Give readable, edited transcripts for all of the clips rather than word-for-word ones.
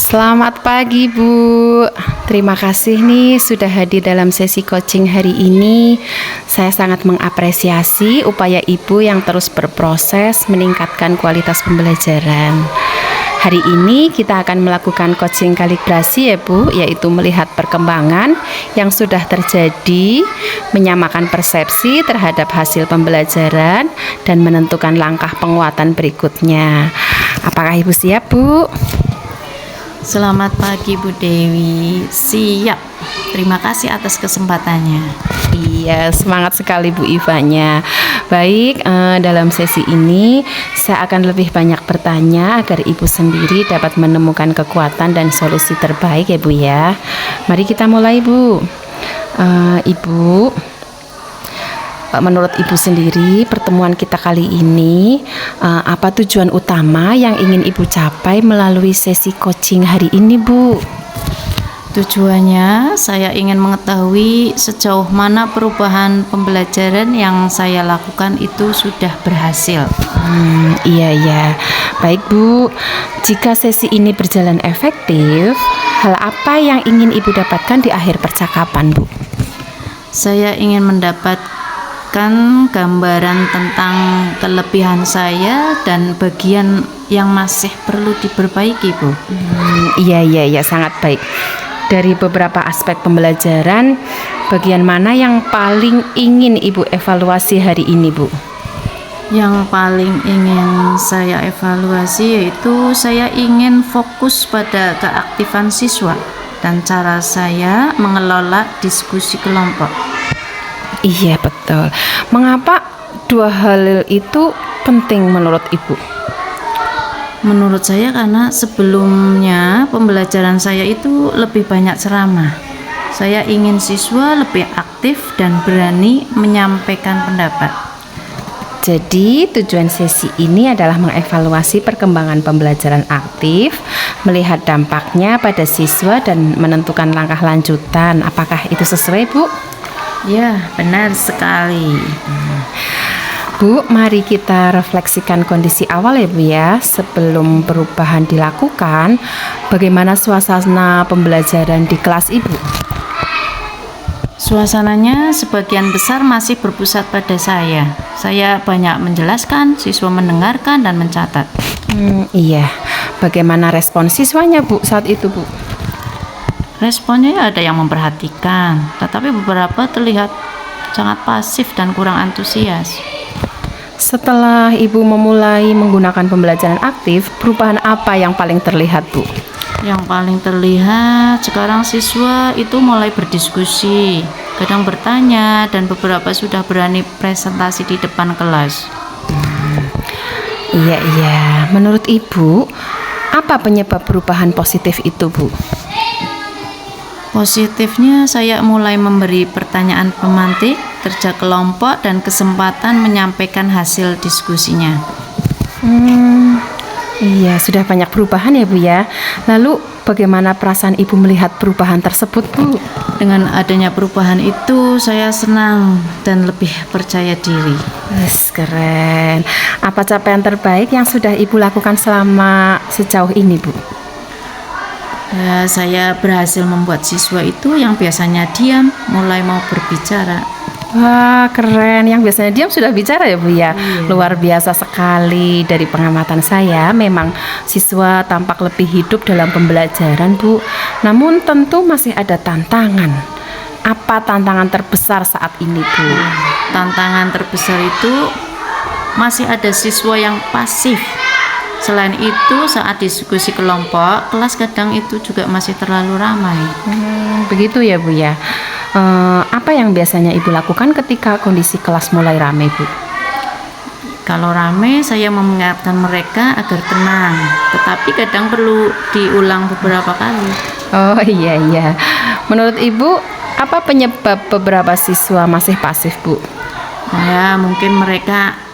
Selamat pagi Bu. Terima kasih nih sudah hadir dalam sesi coaching hari ini. Saya sangat mengapresiasi upaya Ibu yang terus berproses meningkatkan kualitas pembelajaran. Hari ini kita akan melakukan coaching kalibrasi ya Bu, yaitu melihat perkembangan yang sudah terjadi, menyamakan persepsi terhadap hasil pembelajaran, dan menentukan langkah penguatan berikutnya. Apakah Ibu siap Bu? Selamat pagi Bu Dewi. Siap. Terima kasih atas kesempatannya. Iya, semangat sekali Bu Ivanya. Baik, dalam sesi ini saya akan lebih banyak bertanya agar Ibu sendiri dapat menemukan kekuatan dan solusi terbaik ya Bu ya. Mari kita mulai Bu. Ibu, menurut Ibu sendiri pertemuan kita kali ini apa tujuan utama yang ingin Ibu capai melalui sesi coaching hari ini Bu? Tujuannya saya ingin mengetahui sejauh mana perubahan pembelajaran yang saya lakukan itu sudah berhasil. Iya. Baik Bu, jika sesi ini berjalan efektif, hal apa yang ingin Ibu dapatkan di akhir percakapan Bu? Saya ingin mendapatkan gambaran tentang kelebihan saya dan bagian yang masih perlu diperbaiki Bu. Iya, sangat baik. Dari beberapa aspek pembelajaran, bagian mana yang paling ingin Ibu evaluasi hari ini Bu? Yang paling ingin saya evaluasi yaitu saya ingin fokus pada keaktifan siswa dan cara saya mengelola diskusi kelompok. Iya betul. Mengapa dua hal itu penting menurut Ibu? Menurut saya karena sebelumnya pembelajaran saya itu lebih banyak ceramah. Saya ingin siswa lebih aktif dan berani menyampaikan pendapat. Jadi tujuan sesi ini adalah mengevaluasi perkembangan pembelajaran aktif, melihat dampaknya pada siswa dan menentukan langkah lanjutan. Apakah itu sesuai Bu? Ya, benar sekali. Bu, mari kita refleksikan kondisi awal ya Bu ya. Sebelum perubahan dilakukan, bagaimana suasana pembelajaran di kelas Ibu? Suasananya sebagian besar masih berpusat pada saya. Saya banyak menjelaskan, siswa mendengarkan dan mencatat. Iya. Bagaimana respon siswanya Bu saat itu Bu? Responnya ada yang memperhatikan, tetapi beberapa terlihat sangat pasif dan kurang antusias. Setelah Ibu memulai menggunakan pembelajaran aktif, perubahan apa yang paling terlihat Bu? Yang paling terlihat sekarang siswa itu mulai berdiskusi, kadang bertanya, dan beberapa sudah berani presentasi di depan kelas. Iya. Menurut Ibu, apa penyebab perubahan positif itu Bu? Positifnya saya mulai memberi pertanyaan pemantik, kerja kelompok, dan kesempatan menyampaikan hasil diskusinya. Iya, sudah banyak perubahan ya Bu ya. Lalu bagaimana perasaan Ibu melihat perubahan tersebut Bu? Dengan adanya perubahan itu saya senang dan lebih percaya diri. Keren. Apa capaian terbaik yang sudah Ibu lakukan selama sejauh ini Bu? Ya, saya berhasil membuat siswa itu yang biasanya diam mulai mau berbicara. Wah, keren. Yang biasanya diam sudah bicara ya Bu ya. Iya. Luar biasa sekali. Dari pengamatan saya, memang siswa tampak lebih hidup dalam pembelajaran Bu. Namun tentu masih ada tantangan. Apa tantangan terbesar saat ini Bu? Tantangan terbesar itu masih ada siswa yang pasif. Selain itu, saat diskusi kelompok, kelas kadang itu juga masih terlalu ramai. Begitu ya Bu ya. Apa yang biasanya Ibu lakukan ketika kondisi kelas mulai ramai Bu? Kalau ramai, saya mengingatkan mereka agar tenang, tetapi kadang perlu diulang beberapa kali. Oh iya. Menurut Ibu, apa penyebab beberapa siswa masih pasif Bu? Ya, mungkin mereka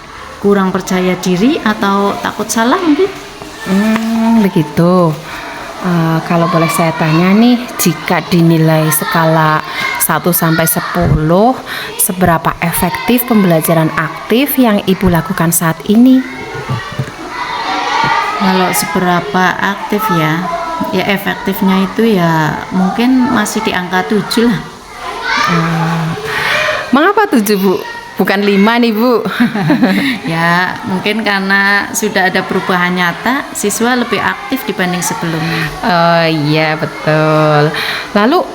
kurang percaya diri atau takut salah mungkin. Begitu. Kalau boleh saya tanya nih, jika dinilai skala 1 sampai 10, seberapa efektif pembelajaran aktif yang Ibu lakukan saat ini? Kalau seberapa aktif ya, Ya efektifnya itu ya mungkin masih di angka 7 lah. Mengapa 7 Bu? Bukan 5 nih Bu. Ya mungkin karena sudah ada perubahan nyata, siswa lebih aktif dibanding sebelumnya. Oh iya betul. Lalu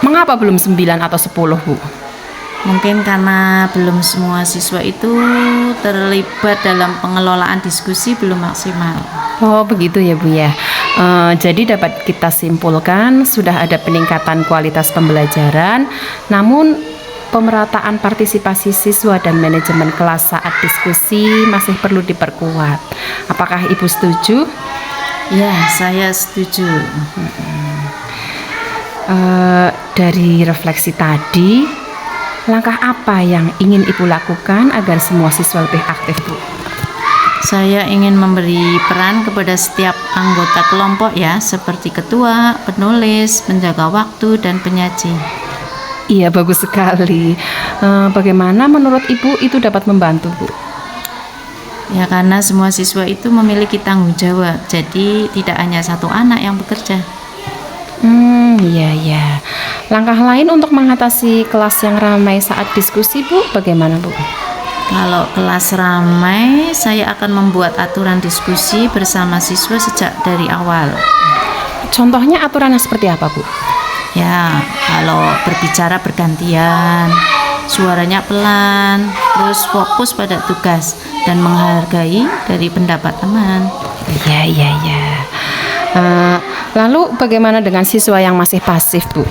mengapa belum 9 atau 10 Bu? Mungkin karena belum semua siswa itu terlibat dalam pengelolaan diskusi belum maksimal. Oh begitu ya Bu ya. Jadi dapat kita simpulkan sudah ada peningkatan kualitas pembelajaran, namun pemerataan partisipasi siswa dan manajemen kelas saat diskusi masih perlu diperkuat. Apakah Ibu setuju? Ya, saya setuju. Dari refleksi tadi, langkah apa yang ingin Ibu lakukan agar semua siswa lebih aktif Bu? Saya ingin memberi peran kepada setiap anggota kelompok ya, seperti ketua, penulis, penjaga waktu, dan penyaji. Iya bagus sekali. Bagaimana menurut Ibu itu dapat membantu Bu? Ya karena semua siswa itu memiliki tanggung jawab, jadi tidak hanya satu anak yang bekerja. Iya ya. Langkah lain untuk mengatasi kelas yang ramai saat diskusi Bu, bagaimana Bu? Kalau kelas ramai, saya akan membuat aturan diskusi bersama siswa sejak dari awal. Contohnya aturannya seperti apa Bu? Ya, kalau berbicara bergantian, suaranya pelan, terus fokus pada tugas dan menghargai dari pendapat teman. Iya. Lalu bagaimana dengan siswa yang masih pasif Bu?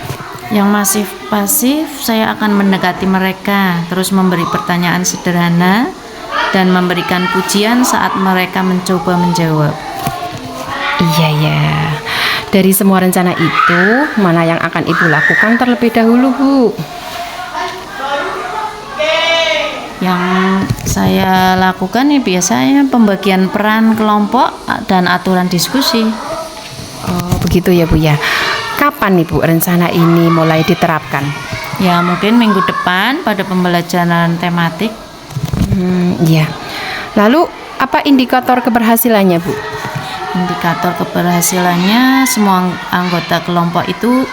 Yang masih pasif, saya akan mendekati mereka, terus memberi pertanyaan sederhana dan memberikan pujian saat mereka mencoba menjawab. Iya ya. Dari semua rencana itu, mana yang akan Ibu lakukan terlebih dahulu Bu? Yang saya lakukan ya biasanya pembagian peran kelompok dan aturan diskusi. Oh begitu ya Bu ya. Kapan nih Bu rencana ini mulai diterapkan? Ya mungkin minggu depan pada pembelajaran tematik. Iya. Lalu apa indikator keberhasilannya Bu? Indikator keberhasilannya semua anggota kelompok itu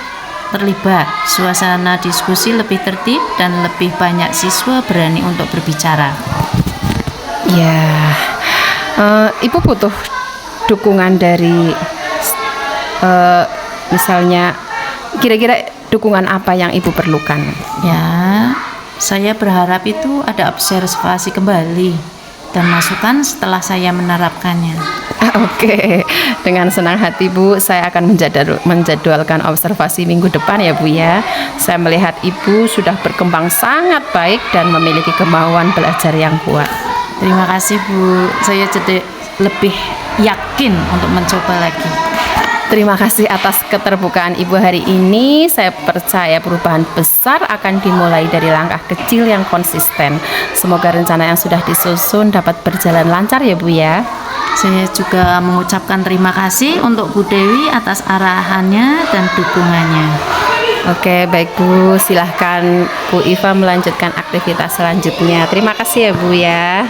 terlibat, suasana diskusi lebih tertib dan lebih banyak siswa berani untuk berbicara. Ya, Ibu butuh dukungan dari misalnya kira-kira dukungan apa yang Ibu perlukan? Ya, saya berharap itu ada observasi kembali dan masukan setelah saya menerapkannya. Oke, dengan senang hati Bu, saya akan menjadwalkan observasi minggu depan ya Bu ya. Saya melihat Ibu sudah berkembang sangat baik dan memiliki kemauan belajar yang kuat. Terima kasih Bu, saya jadi lebih yakin untuk mencoba lagi. Terima kasih atas keterbukaan Ibu hari ini. Saya percaya perubahan besar akan dimulai dari langkah kecil yang konsisten. Semoga rencana yang sudah disusun dapat berjalan lancar ya Bu ya. Saya juga mengucapkan terima kasih untuk Bu Dewi atas arahannya dan dukungannya. Oke, baik Bu. Silahkan Bu Iva melanjutkan aktivitas selanjutnya. Terima kasih ya Bu ya.